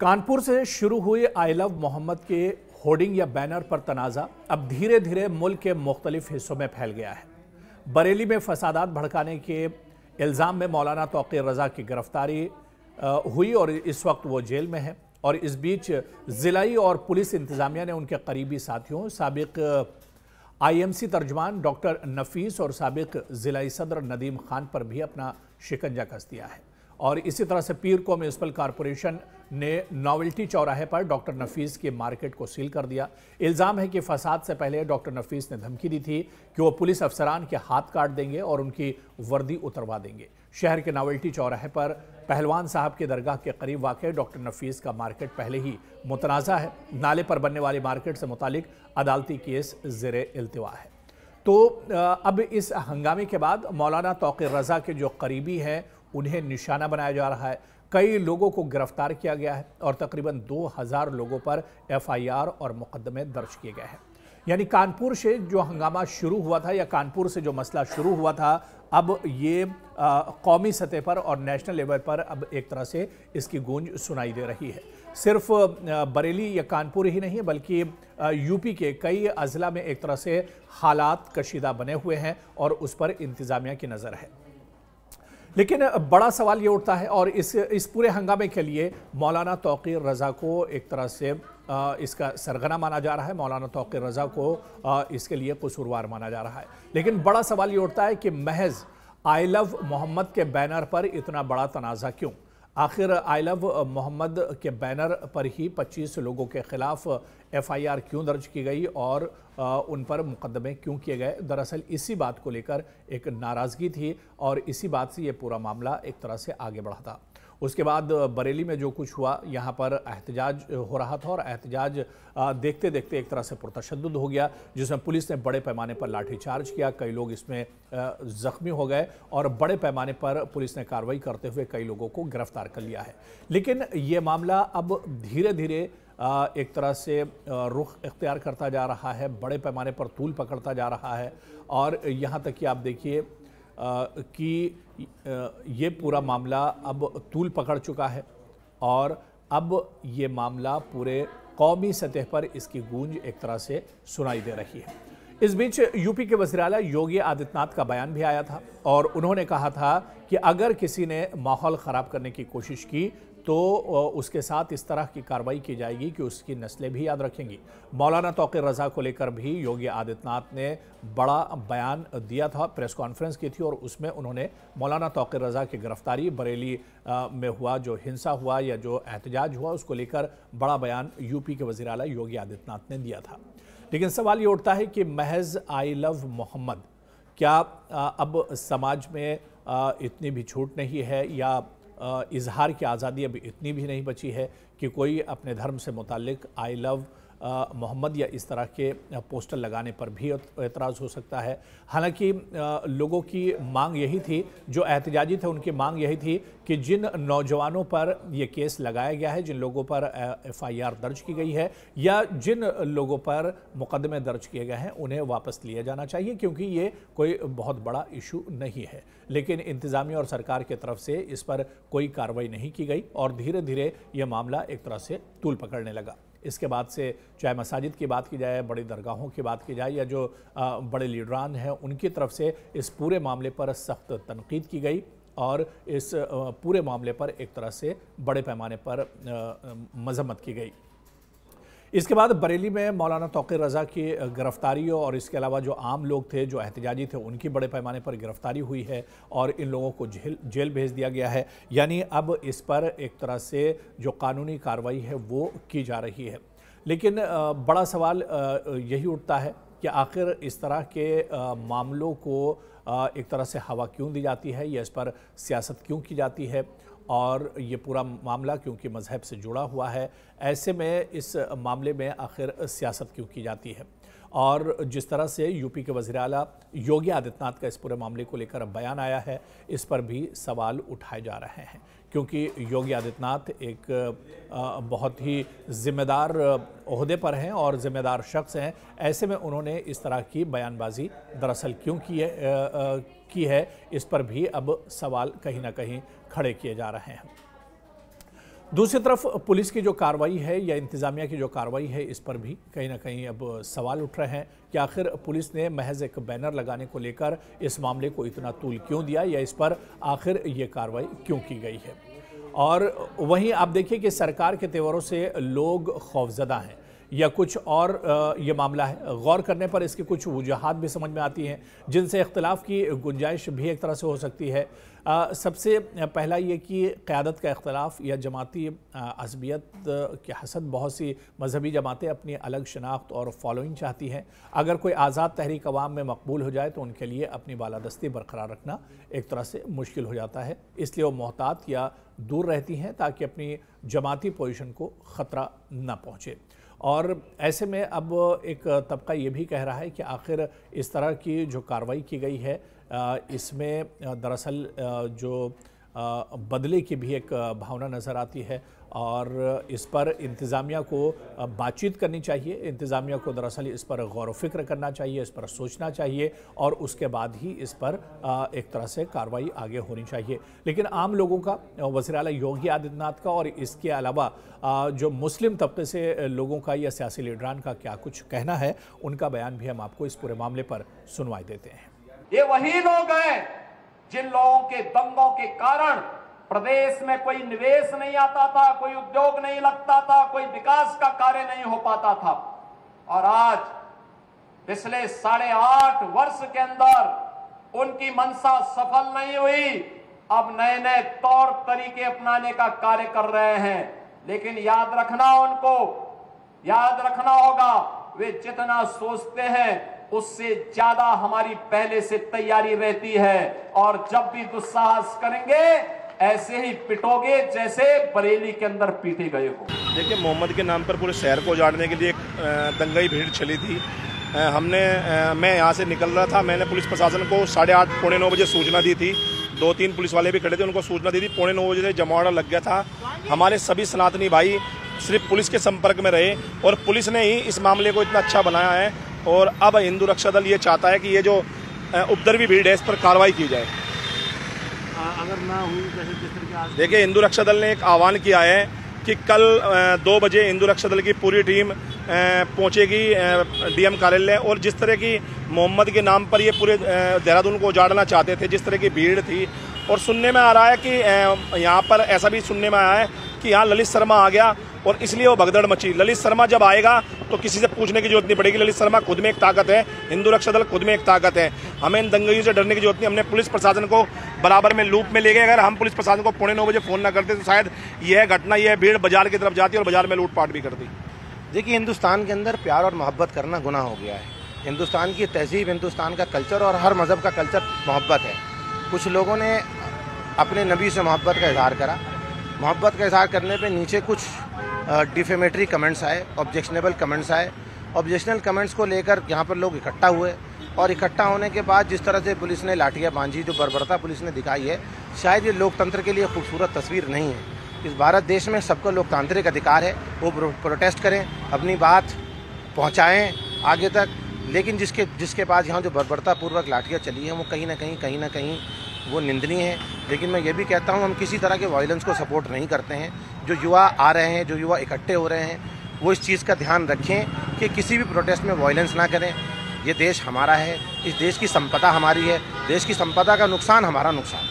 कानपुर से शुरू हुई आई लव मोहम्मद के होर्डिंग या बैनर पर तनाज़ा अब धीरे धीरे मुल्क के मुख्तलिफ हिस्सों में फैल गया है। बरेली में फसादात भड़काने के इल्ज़ाम में मौलाना तौक़ीर रज़ा की गिरफ्तारी हुई और इस वक्त वो जेल में है। और इस बीच ज़िलाई और पुलिस इंतज़ामिया ने उनके करीबी साथियों साबिक़ IMC तर्जमान डॉक्टर नफीस और साबिक़ ज़िलाई सदर नदीम खान पर भी अपना शिकंजा कस दिया है। और इसी तरह से पीर को म्यूनसिपल कॉरपोरेशन ने नोवेल्टी चौराहे पर डॉक्टर नफीस की मार्केट को सील कर दिया। इल्ज़ाम है कि फसाद से पहले डॉक्टर नफीस ने धमकी दी थी कि वो पुलिस अफसरान के हाथ काट देंगे और उनकी वर्दी उतरवा देंगे। शहर के नोवेल्टी चौराहे पर पहलवान साहब की दरगाह के करीब वाक़ डॉक्टर नफीस का मार्केट पहले ही मुतनाज़ा है। नाले पर बनने वाली मार्केट से मुतालिक अदालती केस ज़ेरे इल्तिवा है। तो अब इस हंगामे के बाद मौलाना तौक़ीर रज़ा के जो करीबी हैं उन्हें निशाना बनाया जा रहा है। कई लोगों को गिरफ्तार किया गया है और तकरीबन 2000 लोगों पर FIR और मुकदमे दर्ज किए गए हैं। यानी कानपुर से जो हंगामा शुरू हुआ था या कानपुर से जो मसला शुरू हुआ था, अब ये कौमी सतह पर और नेशनल लेवल पर अब एक तरह से इसकी गूंज सुनाई दे रही है। सिर्फ बरेली या कानपुर ही नहीं बल्कि यूपी के कई अजला में एक तरह से हालात कशीदा बने हुए हैं और उस पर इंतज़ामिया की नज़र है। लेकिन बड़ा सवाल ये उठता है और इस पूरे हंगामे के लिए मौलाना तौक़ीर रज़ा को एक तरह से इसका सरगना माना जा रहा है। मौलाना तौक़ीर रज़ा को इसके लिए कसूरवार माना जा रहा है। लेकिन बड़ा सवाल ये उठता है कि महज आई लव मोहम्मद के बैनर पर इतना बड़ा तनाज़ा क्यों? आखिर आई लव मोहम्मद के बैनर पर ही 25 लोगों के खिलाफ FIR क्यों दर्ज की गई और उन पर मुकदमे क्यों किए गए? दरअसल इसी बात को लेकर एक नाराज़गी थी और इसी बात से ये पूरा मामला एक तरह से आगे बढ़ा था। उसके बाद बरेली में जो कुछ हुआ, यहाँ पर एहतजाज हो रहा था और एहतजाज देखते देखते एक तरह से पुरतशद्दुद हो गया, जिसमें पुलिस ने बड़े पैमाने पर लाठीचार्ज किया। कई लोग इसमें ज़ख्मी हो गए और बड़े पैमाने पर पुलिस ने कार्रवाई करते हुए कई लोगों को गिरफ्तार कर लिया है। लेकिन ये मामला अब धीरे धीरे एक तरह से रुख इख्तियार करता जा रहा है, बड़े पैमाने पर तूल पकड़ता जा रहा है और यहाँ तक कि आप देखिए कि ये पूरा मामला अब तूल पकड़ चुका है और अब ये मामला पूरे कौमी सतह पर इसकी गूंज एक तरह से सुनाई दे रही है। इस बीच यूपी के वज़ीर आला योगी आदित्यनाथ का बयान भी आया था और उन्होंने कहा था कि अगर किसी ने माहौल ख़राब करने की कोशिश की तो उसके साथ इस तरह की कार्रवाई की जाएगी कि उसकी नस्लें भी याद रखेंगी। मौलाना तौक़ीर रज़ा को लेकर भी योगी आदित्यनाथ ने बड़ा बयान दिया था, प्रेस कॉन्फ्रेंस की थी और उसमें उन्होंने मौलाना तौक़ीर रज़ा की गिरफ्तारी, बरेली में हुआ जो हिंसा हुआ या जो एहतजाज हुआ, उसको लेकर बड़ा बयान यूपी के वज़ीर आला योगी आदित्यनाथ ने दिया था। लेकिन सवाल ये उठता है कि महज आई लव मोहम्मद, क्या अब समाज में इतनी भी छूट नहीं है या इजहार की आज़ादी अभी इतनी भी नहीं बची है कि कोई अपने धर्म से मुतालिक आई लव मोहम्मद या इस तरह के पोस्टर लगाने पर भी एतराज़ हो सकता है। हालांकि लोगों की मांग यही थी, जो एहतजाजी थे उनकी मांग यही थी कि जिन नौजवानों पर ये केस लगाया गया है, जिन लोगों पर FIR दर्ज की गई है या जिन लोगों पर मुकदमे दर्ज किए गए हैं उन्हें वापस लिया जाना चाहिए, क्योंकि ये कोई बहुत बड़ा इशू नहीं है। लेकिन इंतज़ामिया और सरकार की तरफ से इस पर कोई कार्रवाई नहीं की गई और धीरे धीरे ये मामला एक तरह से तूल पकड़ने लगा। इसके बाद से चाहे मसाजिद की बात की जाए, बड़ी दरगाहों की बात की जाए या जो बड़े लीडरान हैं उनकी तरफ से इस पूरे मामले पर सख्त तनकीद की गई और इस पूरे मामले पर एक तरह से बड़े पैमाने पर मजम्मत की गई। इसके बाद बरेली में मौलाना तौक़ीर रज़ा की गिरफ्तारी और इसके अलावा जो आम लोग थे, जो एहतजाजी थे, उनकी बड़े पैमाने पर गिरफ्तारी हुई है और इन लोगों को जेल भेज दिया गया है। यानी अब इस पर एक तरह से जो कानूनी कार्रवाई है वो की जा रही है। लेकिन बड़ा सवाल यही उठता है कि आखिर इस तरह के मामलों को एक तरह से हवा क्यों दी जाती है या इस पर सियासत क्यों की जाती है और ये पूरा मामला क्योंकि मज़हब से जुड़ा हुआ है, ऐसे में इस मामले में आखिर सियासत क्यों की जाती है। और जिस तरह से यूपी के वज़ीर आला योगी आदित्यनाथ का इस पूरे मामले को लेकर बयान आया है, इस पर भी सवाल उठाए जा रहे हैं, क्योंकि योगी आदित्यनाथ एक बहुत ही ज़िम्मेदार ओहदे पर हैं और ज़िम्मेदार शख्स हैं। ऐसे में उन्होंने इस तरह की बयानबाजी दरअसल क्यों की है, इस पर भी अब सवाल कहीं ना कहीं खड़े किए जा रहे हैं। दूसरी तरफ पुलिस की जो कार्रवाई है या इंतजामिया की जो कार्रवाई है, इस पर भी कहीं ना कहीं अब सवाल उठ रहे हैं कि आखिर पुलिस ने महज एक बैनर लगाने को लेकर इस मामले को इतना तूल क्यों दिया या इस पर आखिर ये कार्रवाई क्यों की गई है। और वहीं आप देखिए कि सरकार के तेवरों से लोग खौफजदा हैं या कुछ और ये मामला है। गौर करने पर इसकी कुछ वजूहात भी समझ में आती हैं जिनसे इख्तलाफ की गुंजाइश भी एक तरह से हो सकती है। सबसे पहला ये कि क़यादत का इख्तलाफ या जमाती अज़बियत के हसद बहुत सी मजहबी जमातें अपनी अलग शनाख्त और फॉलोइंग चाहती हैं। अगर कोई आज़ाद तहरीक अवाम में मकबूल हो जाए तो उनके लिए अपनी बालादस्ती बरकरार रखना एक तरह से मुश्किल हो जाता है, इसलिए वो मोहतात या दूर रहती हैं ताकि अपनी जमाती पोजीशन को ख़तरा न पहुँचे। और ऐसे में अब एक तबका ये भी कह रहा है कि आखिर इस तरह की जो कार्रवाई की गई है इसमें दरअसल जो बदले की भी एक भावना नज़र आती है और इस पर इंतज़ामिया को बातचीत करनी चाहिए। इंतज़ामिया को दरअसल इस पर गौर व फिक्र करना चाहिए, इस पर सोचना चाहिए और उसके बाद ही इस पर एक तरह से कार्रवाई आगे होनी चाहिए। लेकिन आम लोगों का, वज़ीर आला योगी आदित्यनाथ का और इसके अलावा जो मुस्लिम तबके से लोगों का या सियासी लीडरान का क्या कुछ कहना है, उनका बयान भी हम आपको इस पूरे मामले पर सुनवाई देते हैं। ये वही लोग हैं जिन लोगों के दंगों के कारण प्रदेश में कोई निवेश नहीं आता था, कोई उद्योग नहीं लगता था, कोई विकास का कार्य नहीं हो पाता था। और आज पिछले 8.5 वर्ष के अंदर उनकी मंशा सफल नहीं हुई। अब नए नए तौर तरीके अपनाने का कार्य कर रहे हैं। लेकिन याद रखना होगा वे जितना सोचते हैं उससे ज्यादा हमारी पहले से तैयारी रहती है। और जब भी दुस्साहस करेंगे ऐसे ही पिटोगे जैसे बरेली के अंदर पीटे गए हो। देखिए, मोहम्मद के नाम पर पूरे शहर को उजाड़ने के लिए एक दंगाई भीड़ चली थी। मैं यहाँ से निकल रहा था, मैंने पुलिस प्रशासन को 8:30 पौने 9 बजे सूचना दी थी। 2-3 पुलिस वाले भी खड़े थे, उनको सूचना दी थी। पौने 9 बजे से जमावड़ा लग गया था। हमारे सभी सनातनी भाई सिर्फ पुलिस के संपर्क में रहे और पुलिस ने ही इस मामले को इतना अच्छा बनाया है। और अब हिंदू रक्षा दल ये चाहता है कि ये जो उपद्रवी भीड़ है इस पर कार्रवाई की जाए। अगर ना हुई जैसे देखिए, हिंदू रक्षा दल ने एक आह्वान किया है कि कल 2 बजे हिंदू रक्षा दल की पूरी टीम पहुंचेगी डीएम कार्यालय। और जिस तरह की मोहम्मद के नाम पर ये पूरे देहरादून को उजाड़ना चाहते थे, जिस तरह की भीड़ थी, और सुनने में आ रहा है कि यहाँ पर ऐसा भी सुनने में आया है कि यहाँ ललित शर्मा आ गया और इसलिए वो भगदड़ मची। ललित शर्मा जब आएगा तो किसी से पूछने की जरूरत नहीं पड़ेगी। ललित शर्मा खुद में एक ताकत है, हिंदू रक्षा दल खुद में एक ताकत है। हमें इन दंगइयों से डरने की जरूरत नहीं। हमने पुलिस प्रशासन को बराबर में लूप में ले गए। अगर हम पुलिस प्रशासन को पौने 9 बजे फोन ना करते तो शायद यह घटना, यह भीड़ बाजार की तरफ जाती और बाजार में लूटपाट भी करती। देखिए, हिंदुस्तान के अंदर प्यार और मोहब्बत करना गुनाह हो गया है। हिंदुस्तान की तहजीब, हिंदुस्तान का कल्चर और हर मज़हब का कल्चर मोहब्बत है। कुछ लोगों ने अपने नबी से मोहब्बत का इजहार करा। मोहब्बत का इजहार करने पे नीचे कुछ डिफेमेटरी कमेंट्स आए, ऑब्जेक्शनेबल कमेंट्स आए। ऑब्जेक्शनल कमेंट्स को लेकर यहाँ पर लोग इकट्ठा हुए और इकट्ठा होने के बाद जिस तरह से पुलिस ने लाठियाँ बांधी, जो बर्बरता पुलिस ने दिखाई है, शायद ये लोकतंत्र के लिए खूबसूरत तस्वीर नहीं है। इस भारत देश में सबको लोकतांत्रिक अधिकार है, वो प्रोटेस्ट करें, अपनी बात पहुँचाएँ आगे तक। लेकिन जिसके बाद यहाँ जो बर्बरतापूर्वक लाठियाँ चली हैं वो कहीं ना कहीं वो निंदनीय है। लेकिन मैं ये भी कहता हूँ, हम किसी तरह के वायलेंस को सपोर्ट नहीं करते हैं। जो युवा आ रहे हैं, जो युवा इकट्ठे हो रहे हैं, वो इस चीज़ का ध्यान रखें कि किसी भी प्रोटेस्ट में वायलेंस ना करें। ये देश हमारा है, इस देश की संपदा हमारी है, देश की संपदा का नुकसान हमारा नुकसान।